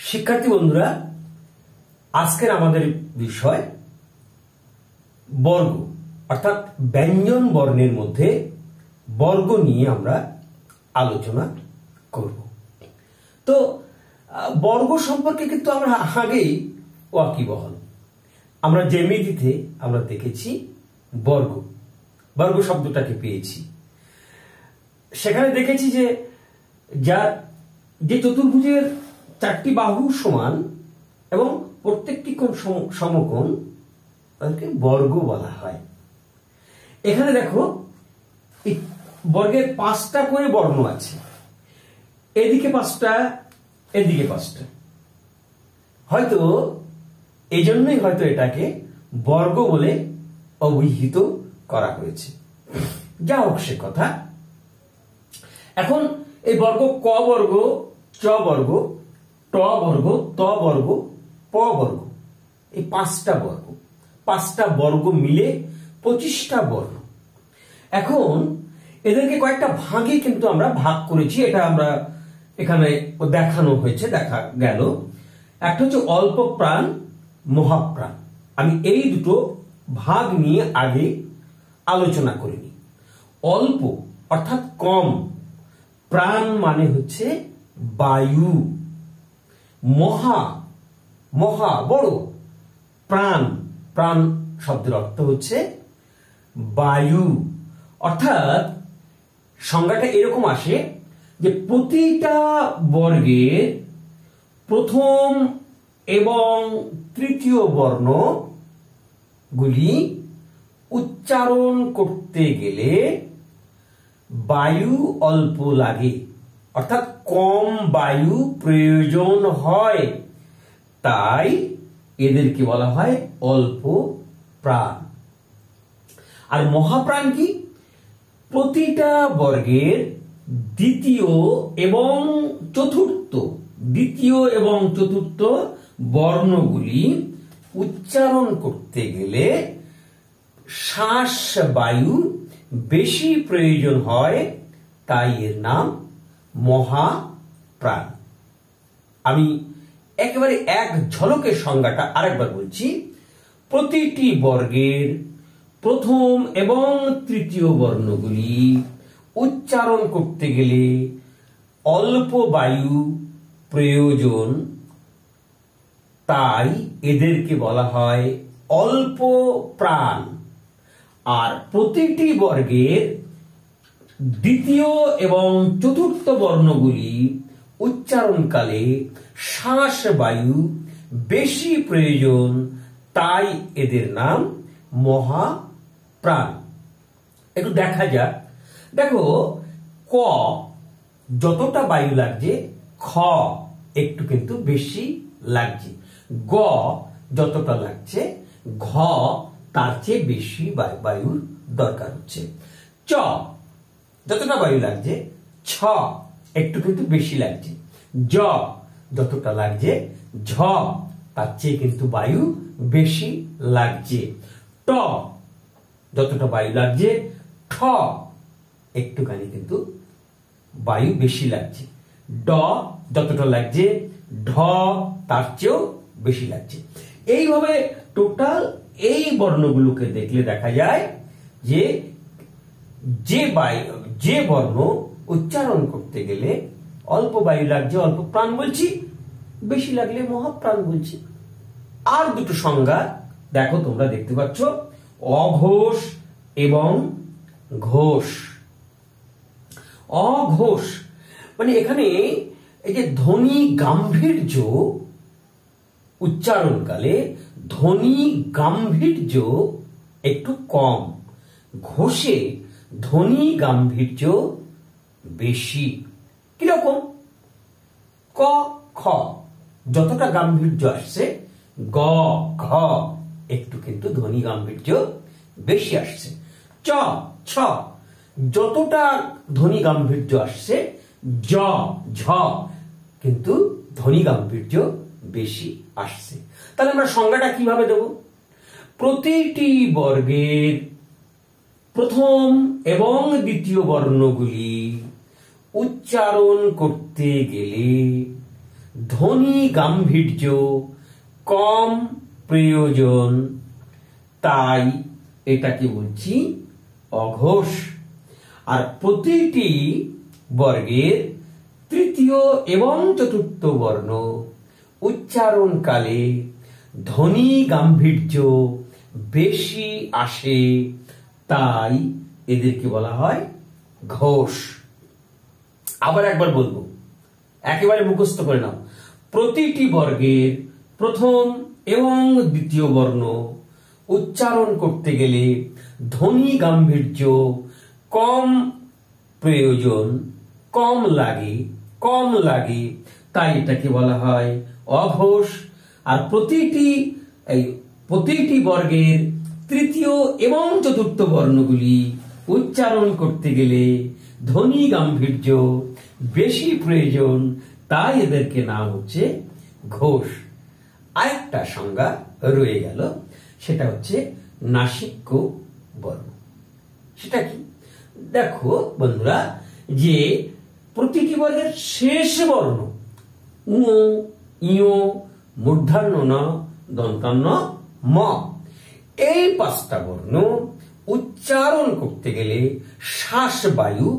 শিক্ষার্থী বন্ধুরা, আজকের আমাদের বিষয় বর্গ অর্থাৎ ব্যঞ্জন বর্ণের মধ্যে বর্গ নিয়ে আমরা আলোচনা করব। তো বর্গ সম্পর্কে কিন্তু আমরা আগেই ওয়াকিবহাল। আমরা জ্যামিতিতে আমরা দেখেছি বর্গ বর্গ শব্দটাকে পেয়েছি। সেখানে দেখেছি যে যে চতুর্ভুজের চারটি বাহু সমান এবং প্রত্যেকটি কোণ সমকোণ তাদেরকে বর্গ বলা হয়। এখানে দেখো বর্গের 5টা করে বর্ণ আছে, এদিকে 5টা এদিকে 5টা। হয়তো এই জন্যই হয়তো এটাকে বর্গ বলে অভিহিত করা হয়েছে। যা হোক সে কথা। এখন এই বর্গ ক বর্গ, চ বর্গ, ট বর্গ, ত বর্গ, প বর্গ, এই 5টা বর্গ মিলে 25টা বর্গ। এখন এদেরকে কয়েকটা ভাগে কিন্তু আমরা ভাগ করেছি। এটা আমরা এখানে দেখানো হয়েছে, দেখা গেল। একটা হচ্ছে অল্প প্রাণ, মহাপ্রাণ। আমি এই দুটো ভাগ নিয়ে আগে আলোচনা করিনি। অল্প অর্থাৎ কম, প্রাণ মানে হচ্ছে বায়ু, মহা মহা বড়, প্রাণ প্রাণ শব্দের অর্থ হচ্ছে বায়ু। অর্থাৎ সংজ্ঞাটা এরকম আসে যে প্রতিটা বর্গের প্রথম এবং তৃতীয় বর্ণগুলি উচ্চারণ করতে গেলে বায়ু অল্প লাগে, অর্থাৎ কম বায়ু প্রয়োজন হয়। তাই এদেরকে বলা হয় অল্প প্রাণ। আর মহাপ্রাণ কি? প্রতিটা বর্গের দ্বিতীয় এবং চতুর্থ বর্ণগুলি উচ্চারণ করতে গেলে শ্বাস বায়ু বেশি প্রয়োজন হয়, তাই এর নাম মহাপ্রাণ। আমি একেবারে এক ঝলকে সংজ্ঞাটা আরেকবার বলছি। প্রতিটি বর্গের প্রথম এবং তৃতীয় বর্ণগুলি উচ্চারণ করতে গেলে অল্প বায়ু প্রয়োজন, তাই এদেরকে বলা হয় অল্প প্রাণ। আর প্রতিটি বর্গের দ্বিতীয় এবং চতুর্থ বর্ণগুলি উচ্চারণকালে শ্বাস বায়ু বেশি প্রয়োজন, তাই এদের নাম মহাপ্রাণ। একটু দেখা যাক। দেখো, ক যতটা বায়ু লাগছে, খ একটু কিন্তু বেশি লাগছে, গ যতটা লাগছে, ঘ তার চেয়ে বেশি বায়ুর দরকার হচ্ছে, চ যতটা বায়ু লাগছে, ছ একটু কিন্তু বেশি লাগছে, জ যতটা লাগছে, ঝ তার চেয়ে কিন্তু বায়ু বেশি লাগছে, ট যতটা বায়ু লাগছে, ঠ একটুখানি কিন্তু বায়ু বেশি লাগছে, ড যতটা লাগছে, ঢ তার চেয়েও বেশি লাগছে। এইভাবে টোটাল এই বর্ণগুলোকে দেখলে দেখা যায় যে বর্ণ উচ্চারণ করতে গেলে অল্প বায়ু লাগছে, অল্প প্রাণ বলছি, বেশি লাগলে মহাপ্রাণ বলছি। আর দুটো সংজ্ঞা দেখো, তোমরা দেখতে পাচ্ছ, অঘোষ এবং ঘোষ। অঘোষ মানে এখানে এই যে ধ্বনি গাম্ভীর্য, উচ্চারণকালে ধ্বনি গাম্ভীর্য একটু কম, ঘোষে ধ্বনি গাম্ভীর্য বেশি। কিরকম? ক খ যতটা গাম্ভীর্য আসছে, গ ঘ একটু কিন্তু ধ্বনি গাম্ভীর্য বেশি আসছে, চ ছ যতটা ধ্বনি গাম্ভীর্য আসছে, জ ঝ কিন্তু ধ্বনি গাম্ভীর্য বেশি আসছে। তাহলে আমরা সংজ্ঞাটা কিভাবে দেব? প্রতিটি বর্গের প্রথম এবং দ্বিতীয় বর্ণগুলি উচ্চারণ করতে গেলে ধ্বনি গাম্ভীর্য কম প্রয়োজন, তাই এটাকে বলছি অঘোষ। আর প্রতিটি বর্গের তৃতীয় এবং চতুর্থ বর্ণ উচ্চারণকালে ধ্বনি গাম্ভীর্য বেশি আসে, তাই এদেরকে বলা হয় ঘোষ। আবার একবার বলবো, একেবারে মুখস্থ করে নাও। প্রতিটি বর্গের প্রথম এবং দ্বিতীয় বর্ণ উচ্চারণ করতে গেলে ধ্বনি গাম্ভীর্য কম প্রয়োজন, কম লাগে, তাই এটাকে বলা হয় অঘোষ। আর প্রতিটি বর্গের তৃতীয় এবং চতুর্থ বর্ণগুলি উচ্চারণ করতে গেলে ধ্বনি গাম্ভীর্য বেশি প্রয়োজন, তাই এদেরকে নাম হচ্ছে ঘোষ। আরেকটা সংজ্ঞা রয়ে গেল, সেটা হচ্ছে নাসিক্য বর্ণ। সেটা কি? দেখো বন্ধুরা, যে প্রতিটি বর্গের শেষ বর্ণ উ, ইয়, মূর্ধন্য ন, দন্তান্ন ম, এই পাঁচটা বর্ণ উচ্চারণ করতে গেলে শ্বাস বায়ু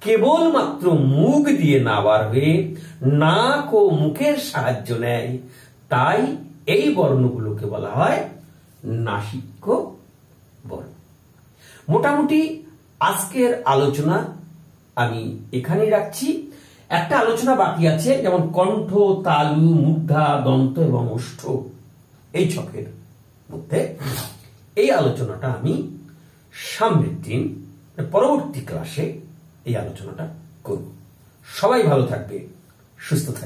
কেবলমাত্র মুখ দিয়ে না বার হয়ে নাক ও মুখের সাহায্য নেয়, তাই এই বর্ণগুলোকে বলা হয় নাসিক্য বর্ণ। মোটামুটি আজকের আলোচনা আমি এখানেই রাখছি। একটা আলোচনা বাকি আছে, যেমন কণ্ঠ, তালু, মূর্ধা, দন্ত এবং ওষ্ঠ, এই ছকের মধ্যে। এই আলোচনাটা আমি সামনের দিন পরবর্তী ক্লাসে এই আলোচনাটা করব। সবাই ভালো থাকবে, সুস্থ থাকবে।